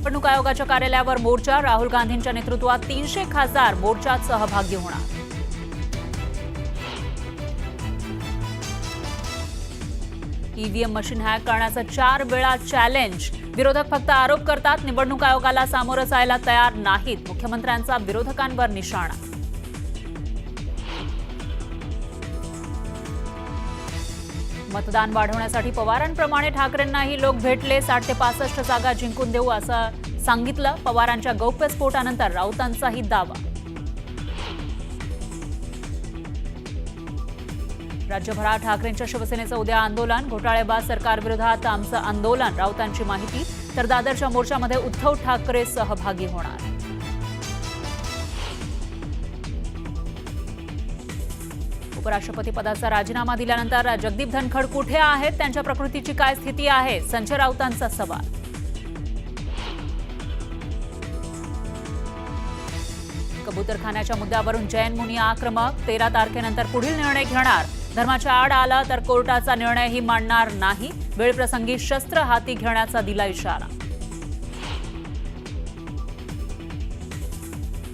निवडणूक आयोगाच्या कार्यालयावर मोर्चा, राहुल गांधींच्या नेतृत्वात 300 खासदार मोर्चात सहभागी होणार. ईव्हीएम मशीन हॅक करण्याचं 4 वेळा चॅलेंज. विरोधक फक्त आरोप करतात, निवडणूक आयोगाला सामोरं जायला तयार नाहीत. मुख्यमंत्र्यांचा विरोधकांवर निशाणा. मतदान वाढवण्यासाठी पवारांप्रमाणे ठाकरेंनाही लोक भेटले. 60 ते 65 जागा जिंकून देऊ असं सांगितलं. पवारांच्या गौप्यस्फोटानंतर राऊतांचाही दावा. राज्यभरात ठाकरेंच्या शिवसेनेचं उद्या आंदोलन. घोटाळेबाज सरकारविरोधात आमचं आंदोलन, राऊतांची माहिती. तर दादरच्या मोर्चामध्ये उद्धव ठाकरे सहभागी होणार. उपराष्ट्रपती पदाचा राजीनामा दिल्यानंतर जगदीप धनखड कुठे आहेत, त्यांच्या प्रकृतीची काय स्थिती आहे, संजय राऊतांचा सवाल. कबूतरखान्याच्या मुद्द्यावरून जैन मुनी आक्रमक. 13 तारखेनंतर पुढील निर्णय घेणार. धर्माच्या आड आला तर कोर्टाचा निर्णयही मानणार नाही. वेळप्रसंगी शस्त्र हाती घेण्याचा दिला इशारा.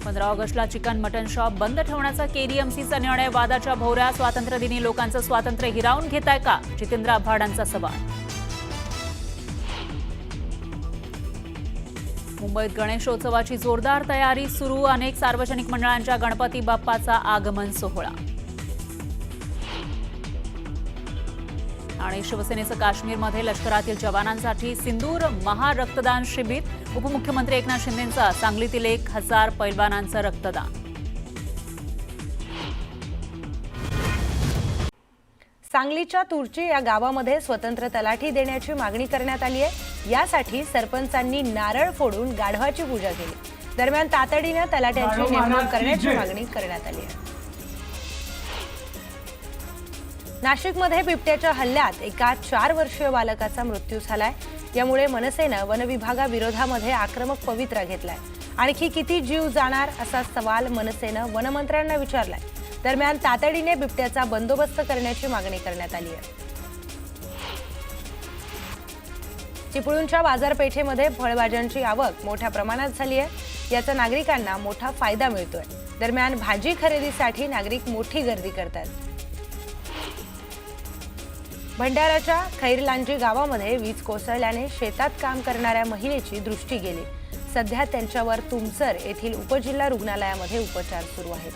15 ऑगस्टला चिकन मटन शॉप बंद ठेवण्याचा केडीएमसीचा निर्णय. वादाच्या भोवऱ्या. स्वातंत्र्यदिनी लोकांचं स्वातंत्र्य हिरावून घेताय का, जितेंद्र आव्हाडांचा सवाल. मुंबईत गणेशोत्सवाची जोरदार तयारी सुरू. अनेक सार्वजनिक मंडळांच्या गणपती बाप्पाचा आगमन सोहळा. आणि शिवसेनेचं काश्मीरमध्ये लष्करातील जवानांसाठी सिंदूर महारक्तदान शिबिर. उपमुख्यमंत्री एकनाथ शिंदेंचा सांगलीतील 1000 पैलवानांचं रक्तदान. सांगलीच्या तुर्ची या गावामध्ये स्वतंत्र तलाठी देण्याची मागणी करण्यात आली आहे. यासाठी सरपंचांनी नारळ फोडून गाढवाची पूजा केली. दरम्यान तातडीने तलाट्यांची नेमणूक करण्याची मागणी करण्यात आली आहे. नाशिकमध्ये बिबट्याच्या हल्ल्यात एका 4 वर्षीय बालकाचा मृत्यू झालाय. यामुळे मनसेनं वनविभागाविरोधामध्ये आक्रमक पवित्रा घेतलाय. आणखी किती जीव जाणार असा सवाल मनसेनं वनमंत्र्यांना विचारलाय. दरम्यान तातडीने बिबट्याचा बंदोबस्त करण्याची मागणी करण्यात आली आहे. चिपळूणच्या बाजारपेठेमध्ये फळभाज्यांची आवक मोठ्या प्रमाणात झाली आहे. याचा नागरिकांना मोठा फायदा मिळतोय. दरम्यान भाजी खरेदीसाठी नागरिक मोठी गर्दी करतात. भंडाराच्या खैरलांजी गावामध्ये वीज कोसळल्याने शेतात काम करणाऱ्या महिलेची दृष्टी गेली. सध्या त्यांच्यावर तुमसर येथील उपजिल्हा रुग्णालयामध्ये उपचार सुरू आहेत.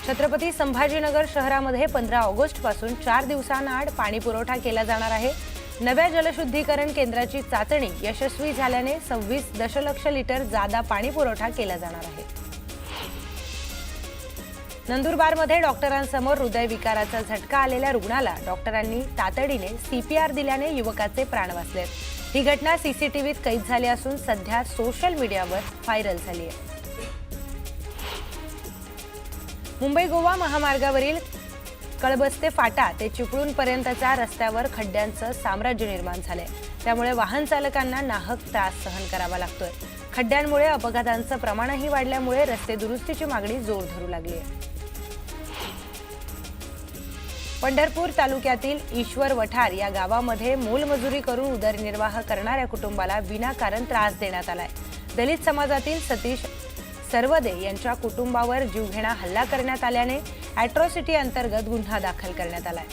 छत्रपती संभाजीनगर शहरामध्ये 15 ऑगस्टपासून 4 दिवसांआड पाणी पुरवठा केला जाणार आहे. नव्या जलशुद्धीकरण केंद्राची चाचणी यशस्वी झाल्याने 26 दशलक्ष लिटर जादा पाणी पुरवठा केला जाणार आहे. नंदुरबारमध्ये डॉक्टरांसमोर हृदयविकाराचा झटका आलेल्या रुग्णाला डॉक्टरांनी तातडीने सीपीआर दिल्याने युवकाचे प्राण वाचले. ही घटना सीसीटीव्हीत कैद झाली असून सध्या सोशल मीडियावर व्हायरल झाली आहे. मुंबई गोवा महामार्गावरील कळबस्ते फाटा ते चिपळूणपर्यंतच्या रस्त्यावर खड्ड्यांचं साम्राज्य निर्माण झालंय. त्यामुळे वाहन चालकांना नाहक त्रास सहन करावा लागतोय. खड्ड्यांमुळे अपघातांचं प्रमाणही वाढल्यामुळे रस्ते दुरुस्तीची मागणी जोर धरू लागली आहे. पंढरपूर तालुक्यातील ईश्वर वठार या गावामध्ये मोलमजुरी करून उदरनिर्वाह करणाऱ्या कुटुंबाला विनाकारण त्रास देण्यात आलाय. दलित समाजातील सतीश सर्वदे यांच्या कुटुंबावर जीवघेणा हल्ला करण्यात आल्याने अॅट्रॉसिटी अंतर्गत गुन्हा दाखल करण्यात आलाय.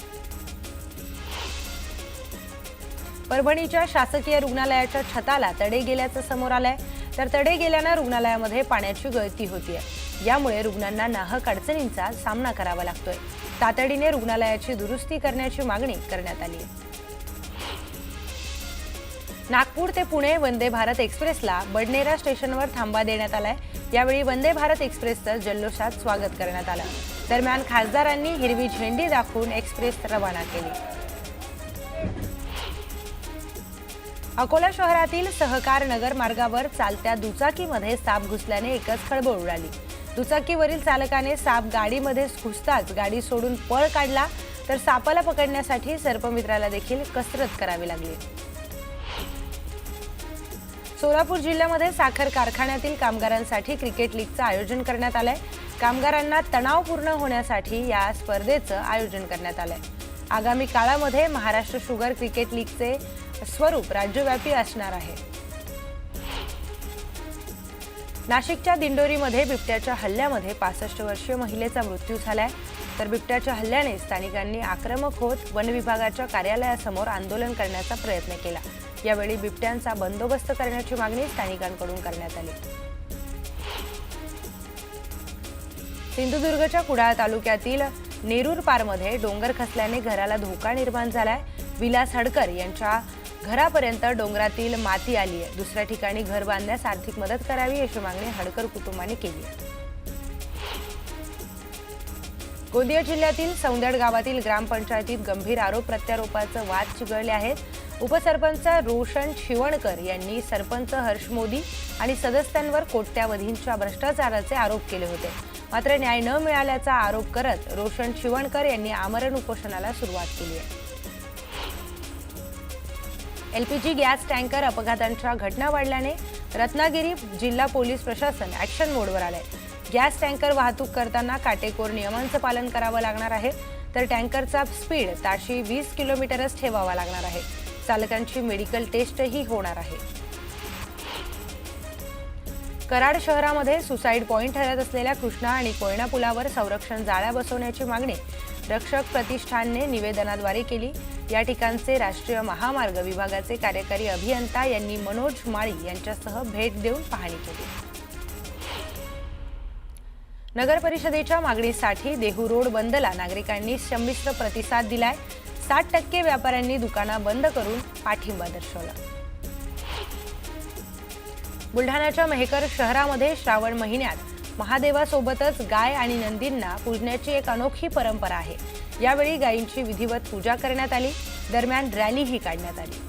परभणीच्या शासकीय रुग्णालयाच्या छताला तडे गेल्याचं समोर आलंय. तर तडे गेल्यानं रुग्णालयामध्ये पाण्याची गळती होतीये. यामुळे रुग्णांना नाहक अडचणींचा सामना करावा लागतोय. तातडीने रुग्णालयाची दुरुस्ती करण्याची मागणी करण्यात आली आहे. नागपूर ते पुणे वंदे भारत एक्सप्रेसला बडनेरा स्टेशनवर थांबा देण्यात आलाय. यावेळी वंदे भारत एक्सप्रेसचं जल्लोषात स्वागत करण्यात आलं. दरम्यान खासदारांनी हिरवी झेंडी दाखवून एक्सप्रेस रवाना केली. अकोला शहरातील सहकार नगर मार्गावर चालत्या दुचाकीमध्ये साप घुसल्याने एकच खळबळ उडाली. दुचाकीवरील चालकाने साप गाडीमध्ये घुसताच गाडी सोडून पळ काढला. तर सापाला पकडण्यासाठी सर्पमित्राला देखील कसरत करावी लागली. सोलापूर जिल्ह्यामध्ये साखर कारखान्यातील कामगारांसाठी क्रिकेट लीगचं आयोजन करण्यात आलंय. कामगारांना तणावपूर्ण होण्यासाठी या स्पर्धेचं आयोजन करण्यात आलंय. आगामी काळामध्ये महाराष्ट्र शुगर क्रिकेट लीगचे स्वरूप राज्यव्यापी असणार आहे। नाशिकच्या दिंडोरीमध्ये बिबट्याच्या हल्ल्यामध्ये 65 वर्षीय महिलेचा मृत्यू झालाय। तर बिबट्याच्या हल्ल्याने स्थानिकांनी आक्रमक होत वन विभागाच्या कार्यालयासमोर आंदोलन करण्याचा प्रयत्न केला। यावेळी बिबट्यांचा बंदोबस्त करण्याची मागणी स्थानिकांकडून करण्यात आली। सिंधुदुर्गच्या कुडाळ तालुक्यातील नेरूर पारमध्ये डोंगर खचल्याने घराला धोका निर्माण झालाय। विलास हडकर यांच्या घरापर्यंत डोंगरातील माती आली आहे। दुसऱ्या ठिकाणी घर बांधण्यास आर्थिक मदत करावी अशी मागणी हडकर कुटुंबाने केली आहे। गोंदिया जिल्ह्यातील सौंदड गावातील ग्रामपंचायतीत गंभीर आरोप प्रत्यारोपाचे वाद चिघळले आहेत। उपसरपंच रोशन शिवणकर यांनी सरपंच हर्ष मोदी आणि सदस्यांवर कोट्यावधींच्या भ्रष्टाचाराचे आरोप केले होते। मात्र न्याय न मिळाल्याचा आरोप करत रोशन शिवणकर यांनी आमरण उपोषणाला सुरुवात केली आहे। एलपीजी गॅस टँकर अपघातांच्या घटना वाढल्याने रत्नागिरी जिल्हा पोलीस प्रशासन ॲक्शन मोडवर आले। गॅस टँकर वाहतूक करताना काटेकोर नियमांचं पालन करावं लागणार आहे। तर टँकरचा स्पीड ताशी 20 किलोमीटरच ठेवावा लागणार आहे। चालकांची मेडिकल टेस्टही होणार आहे। कराड शहरामध्ये सुसाईड पॉइंट ठरत असलेल्या कृष्णा आणि कोयना पुलावर संरक्षण जाळ्या बसवण्याची मागणी रक्षक प्रतिष्ठानने निवेदनाद्वारे केली। या ठिकाणचे राष्ट्रीय महामार्ग विभागाचे कार्यकारी अभियंता यांनी मनोज माळी यांच्यासह भेट देऊन पाहणी केली। नगर परिषदेच्या मागणीसाठी देहू रोड बंदला नागरिकांनी संमिश्र प्रतिसाद दिलाय। 60% व्यापाऱ्यांनी दुकानं बंद करून पाठिंबा दर्शवला। बुलढाण्याच्या मेहकर शहरामध्ये श्रावण महिन्यात महादेवासोबतच गाय आणि नंदींना पूजण्याची एक अनोखी परंपरा आहे। यावेळी गायींची विधिवत पूजा करण्यात आली। दरम्यान रॅलीही काढण्यात आली।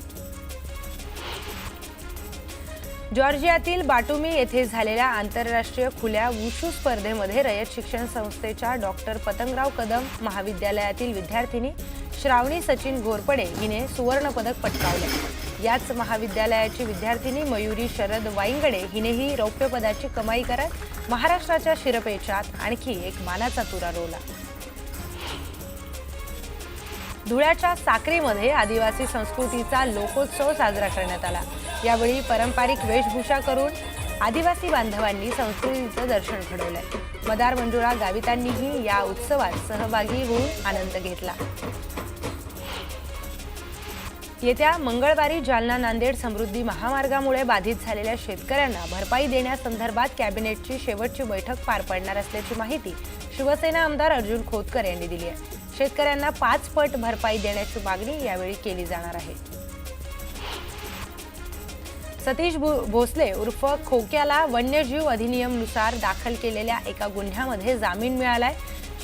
जॉर्जियातील बाटुमी येथे झालेल्या आंतरराष्ट्रीय खुल्या वुशू स्पर्धेमध्ये रयत शिक्षण संस्थेच्या डॉक्टर पतंगराव कदम महाविद्यालयातील विद्यार्थिनी श्रावणी सचिन घोरपडे हिने सुवर्ण पदक पटकावले। याच महाविद्यालयाची विद्यार्थिनी मयुरी शरद वाईंगडे हिनेही रौप्य पदाची कमाई करत महाराष्ट्राच्या शिरपेचात आणखी एक मानाचा तुरा रोवला। धुळ्याच्या साक्रीमध्ये आदिवासी संस्कृतीचा लोकोत्सव साजरा करण्यात आला। यावेळी पारंपरिक वेशभूषा करून आदिवासी बांधवांनी संस्कृतीचं दर्शन घडवलंय। मदार मंजुळा गावितांनीही या उत्सवात सहभागी होऊन आनंद घेतला। येत्या मंगळवारी जालना नांदेड समृद्धी महामार्गामुळे बाधित झालेल्या शेतकऱ्यांना भरपाई देण्यासंदर्भात कॅबिनेटची शेवटची बैठक पार पडणार असल्याची माहिती शिवसेना आमदार अर्जुन खोतकर यांनी दिली आहे। शेतकऱ्यांना 5 पट भरपाई देण्याची मागणी यावेळी केली जाणार आहे। सतीश भोसले उर्फ खोक्याला वन्यजीव अधिनियमनुसार दाखल केलेल्या एका गुन्ह्यामध्ये जामीन मिळालाय।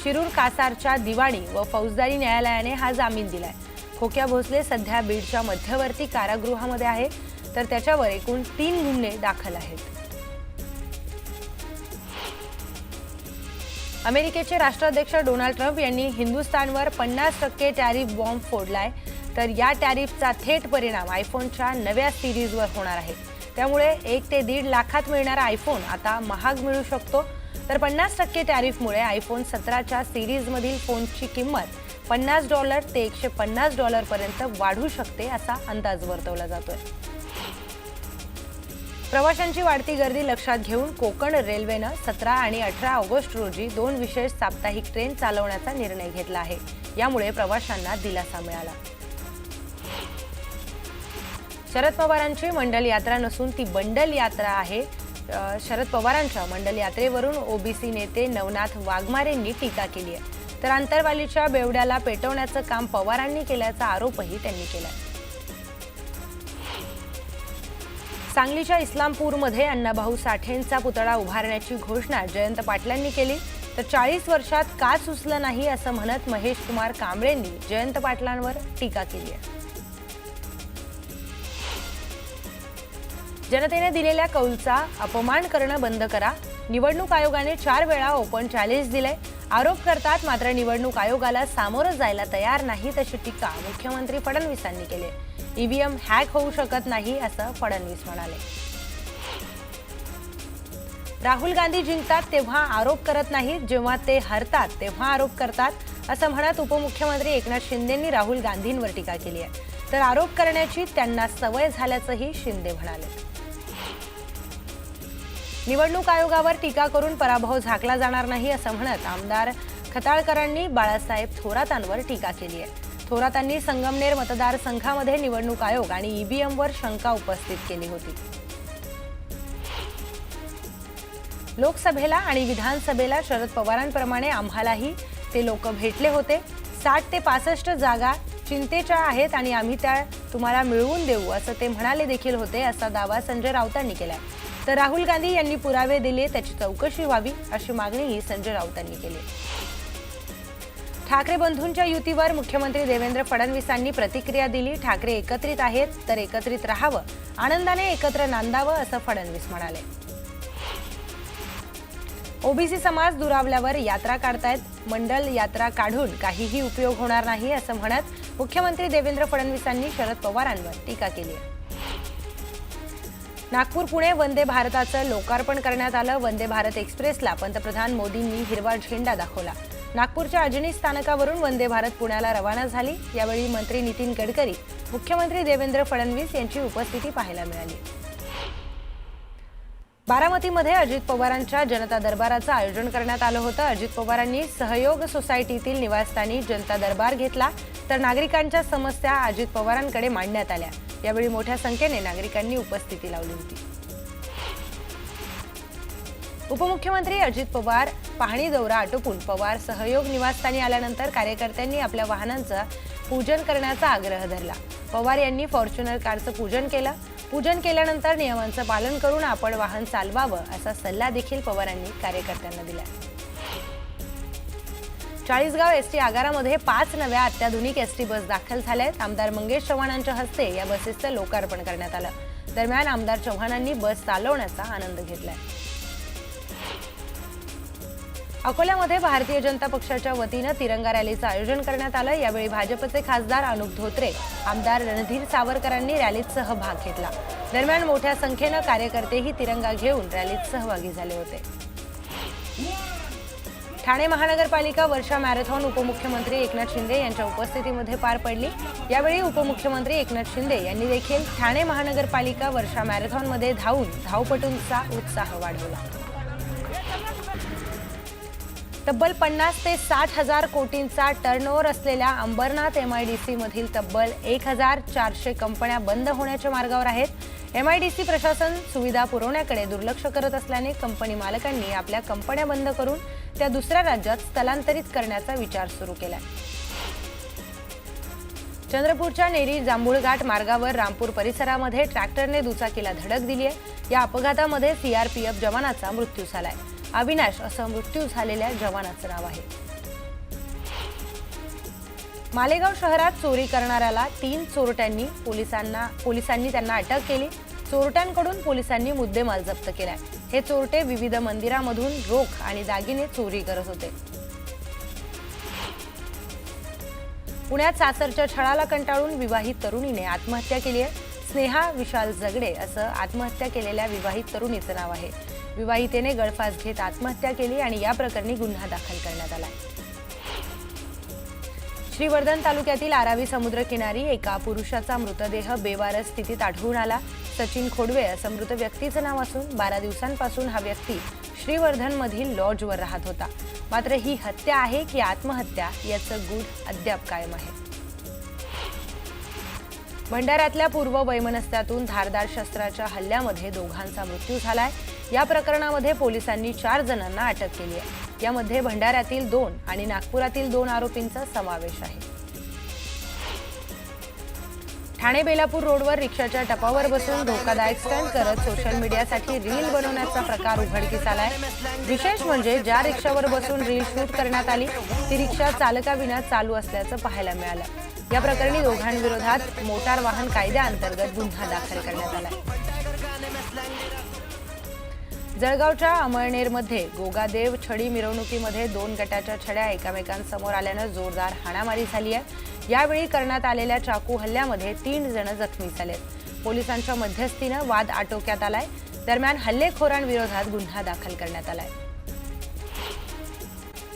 शिरूर कासारच्या दिवाणी व फौजदारी न्यायालयाने हा जामीन दिलाय। खोक्या भोसले सध्या बीडच्या मध्यवर्ती कारागृहामध्ये आहे। तर त्याच्यावर एकूण 3 गुन्हे दाखल आहेत। अमेरिकेचे राष्ट्राध्यक्ष डोनाल्ड ट्रम्प यांनी हिंदुस्थानवर 50% टॅरिफ बॉम्ब फोडलाय। तर या टॅरिफचा थेट परिणाम आयफोनच्या नव्या सिरीजवर होणार आहे। त्यामुळे 1 ते 1.5 लाखात मिळणारा आयफोन आता महाग मिळू शकतो। तर 50% टॅरिफमुळे आयफोन 17च्या सिरीजमधील फोनची किंमत $50 ते $150 पर्यंत वाढू शकते असा अंदाज वर्तवला जातोय। प्रवाशांची वाढती गर्दी लक्षात घेऊन कोकण रेल्वेनं 17 आणि 18 ऑगस्ट रोजी 2 विशेष साप्ताहिक ट्रेन चालवण्याचा निर्णय घेतला आहे। यामुळे प्रवाशांना दिलासा मिळाला। शरद पवारांची मंडल यात्रा नसून ती बंडल यात्रा आहे। शरद पवारांच्या मंडल यात्रेवरून ओबीसी नेते नवनाथ वाघमारेंनी टीका केली आहे। तर आंतरवालीच्या बेवड्याला पेटवण्याचं काम पवारांनी केल्याचा आरोपही त्यांनी केला। सांगलीच्या इस्लामपूरमध्ये अण्णाभाऊ साठेंचा पुतळा उभारण्याची घोषणा जयंत पाटलांनी केली। तर 40 वर्षात का सुचलं नाही असं म्हणत महेश कुमार कांबळेंनी जयंत पाटलांवर टीका केली आहे। जनतेने दिलेल्या कौलचा अपमान करणं बंद करा। निवडणूक आयोगाने 4 वेळा ओपन चॅलेंज दिले। आरोप करतात मात्र निवडणूक आयोगाला सामोरं जायला तयार नाहीत अशी टीका मुख्यमंत्री फडणवीसांनी केली। ईव्हीएम हॅक होऊ शकत नाही असं फडणवीस म्हणाले। राहुल गांधी जिंकतात तेव्हा आरोप करत नाहीत, जेव्हा ते हरतात तेव्हा आरोप करतात असं म्हणत उपमुख्यमंत्री एकनाथ शिंदेंनी राहुल गांधींवर टीका केली आहे। तर आरोप करण्याची त्यांना सवय झाल्याचंही शिंदे म्हणाले. निवडणूक आयोगावर टीका करून पराभव झाकला जाणार नाही असं म्हणत आमदार खताळकरांनी बाळासाहेब थोरातांवर टीका केली आहे. थोरातांनी संगमनेर मतदारसंघामध्ये निवडणूक आयोग आणि ईव्हीएमवर शंका उपस्थित केली होती. लोकसभेला आणि विधानसभेला शरद पवारांप्रमाणे आम्हालाही ते लोक भेटले होते. 60 ते 65 जागा चिंतेच्या आहेत आणि आम्ही त्या तुम्हाला मिळवून देऊ असं ते म्हणाले देखील होते, असा दावा संजय राऊतांनी केलाय. तर राहुल गांधी यांनी पुरावे दिले, त्याची चौकशी व्हावी अशी मागणीही संजय राऊतांनी केली. ठाकरे बंधूंच्या युतीवर मुख्यमंत्री देवेंद्र फडणवीसांनी प्रतिक्रिया दिली. ठाकरे एकत्रित आहेत तर एकत्रित राहावं, आनंदाने एकत्र नांदावं असं फडणवीस म्हणाले. ओबीसी समाज दुरावल्यावर यात्रा काढतायत, मंडल यात्रा काढून काहीही उपयोग होणार नाही असं म्हणत मुख्यमंत्री देवेंद्र फडणवीसांनी शरद पवारांवर टीका केली आहे. नागपूर पुणे वंदे भारताचं लोकार्पण करण्यात आलं. वंदे भारत एक्सप्रेसला पंतप्रधान मोदींनी हिरवा झेंडा दाखवला. नागपूरच्या अजनी स्थानकावरून वंदे भारत पुण्याला रवाना झाली. यावेळी मंत्री नितीन गडकरी, मुख्यमंत्री देवेंद्र फडणवीस यांची उपस्थिती पाहायला मिळाली. बारामतीमध्ये अजित पवारांच्या जनता दरबाराचं आयोजन करण्यात आलं होतं. अजित पवारांनी सहयोग सोसायटीतील निवासस्थानी जनता दरबार घेतला, तर नागरिकांच्या समस्या अजित पवारांकडे मांडण्यात आल्या. यावेळी मोठ्या संख्येने नागरिकांनी उपस्थिती लावली होती. उपमुख्यमंत्री अजित पवार पाहणी दौरा आटोपून पवार सहयोग निवासस्थानी आल्यानंतर कार्यकर्त्यांनी आपल्या वाहनांचं पूजन करण्याचा आग्रह धरला. पवार यांनी फॉर्च्युनर कारचं पूजन केलं. पूजन केल्यानंतर नियमांचं पालन करून आपण वाहन चालवावं असा सल्ला देखील पवारांनी कार्यकर्त्यांना दिला. चाळीसगाव एसटी आगारामध्ये 5 नव्या अत्याधुनिक एसटी बस दाखल झाल्यात. आमदार मंगेश चव्हाणांच्या हस्ते या बसेसचं लोकार्पण करण्यात आलं. दरम्यान आमदार चव्हाणांनी बस चालवण्याचा आनंद घेतलाय. अकोल्यामध्ये भारतीय जनता पक्षाच्या वतीनं तिरंगा रॅलीचं आयोजन करण्यात आलं. यावेळी भाजपचे खासदार अनुप धोत्रे, आमदार रणधीर सावरकरांनी रॅलीत सहभाग घेतला. दरम्यान मोठ्या संख्येनं कार्यकर्तेही तिरंगा घेऊन रॅलीत सहभागी झाले होते. ठाणे महानगरपालिका वर्षा मॅरेथॉन उपमुख्यमंत्री एकनाथ शिंदे यांच्या उपस्थितीमध्ये पार पडली. यावेळी उपमुख्यमंत्री एकनाथ शिंदे यांनी देखील ठाणे महानगरपालिका वर्षा मॅरेथॉनमध्ये धावून धावपटूंचा उत्साह वाढवला. तब्बल 50 ते 60 हजार कोटींचा टर्नओव्हर असलेल्या अंबरनाथ MIDC मधील तब्बल 1400 कंपन्या बंद होण्याच्या मार्गावर आहेत. MIDC प्रशासन सुविधा पुरवण्याकडे दुर्लक्ष करत असल्याने कंपनी मालकांनी आपल्या कंपन्या बंद करून त्या दुसऱ्या राज्यात स्थलांतरित करण्याचा विचार सुरू केलाय. चंद्रपूरच्या नेरी जांभूळघाट मार्गावर रामपूर परिसरामध्ये ट्रॅक्टरने दुचाकीला धडक दिली आहे. या अपघातामध्ये CRPF जवानाचा मृत्यू झालाय. अविनाश असं मृत्यू झालेल्या जवानाचं नाव आहे. मालेगाव शहरात चोरी करणाऱ्याला 3 चोरट्यांनी पोलिसांनी त्यांना अटक केली. चोरट्यांकडून पोलिसांनी मुद्देमाल जप्त केलाय. हे चोरटे विविध मंदिरामधून रोख आणि दागिने चोरी करत होते. पुण्यात सासरच्या छळाला कंटाळून विवाहित तरुणीने आत्महत्या केली आहे. स्नेहा विशाल जगडे असं आत्महत्या केलेल्या विवाहित तरुणीचं नाव आहे. विवाहितेने गळफास घेत आत्महत्या केली आणि या प्रकरणी गुन्हा दाखल करण्यात आला. श्रीवर्धन तालुक्यातील आरावी समुद्रकिनारी एका पुरुषाचा मृतदेह बेवारस स्थितीत आढळून आला. सचिन खोडवे असं मृत व्यक्तीचं नाव असून 12 दिवसांपासून हा व्यक्ती श्रीवर्धनमधील लॉजवर राहत होता. मात्र ही हत्या आहे की आत्महत्या याचं गूढ अद्याप कायम आहे. भंडाऱ्यातल्या पूर्व वैमनस्यातून धारदार शस्त्राच्या हल्ल्यामध्ये दोघांचा मृत्यू झालाय. या प्रकरणामध्ये पोलिसांनी 4 जणांना अटक केली आहे. यामध्ये भंडाऱ्यातील 2 आणि नागपुरातील 2 आरोपींचा समावेश आहे. ठाणे बेलापूर रोडवर रिक्षाच्या टपावर बसून धोकादायक स्टंट करत सोशल मीडियासाठी रील बनवण्याचा प्रकार उघडकीस आलाय. विशेष म्हणजे ज्या रिक्षावर बसून रील शूट करण्यात आली ती रिक्षा चालकाविना चालू असल्याचं पाहायला मिळालं. या प्रकरणी दोघांविरोधात मोटार वाहन कायद्याअंतर्गत गुन्हा दाखल करण्यात आलाय. जळगावच्या अमळनेरमध्ये गोगादेव छडी मिरवणुकीमध्ये 2 गटाच्या छड्या एकमेकांसमोर आल्यानं जोरदार हाणामारी झाली आहे. यावेळी करण्यात आलेल्या चाकू हल्ल्यामध्ये 3 जण जखमी झालेत. पोलिसांच्या मध्यस्थीनं वाद आटोक्यात आलाय. दरम्यान हल्लेखोरांविरोधात गुन्हा दाखल करण्यात आलाय.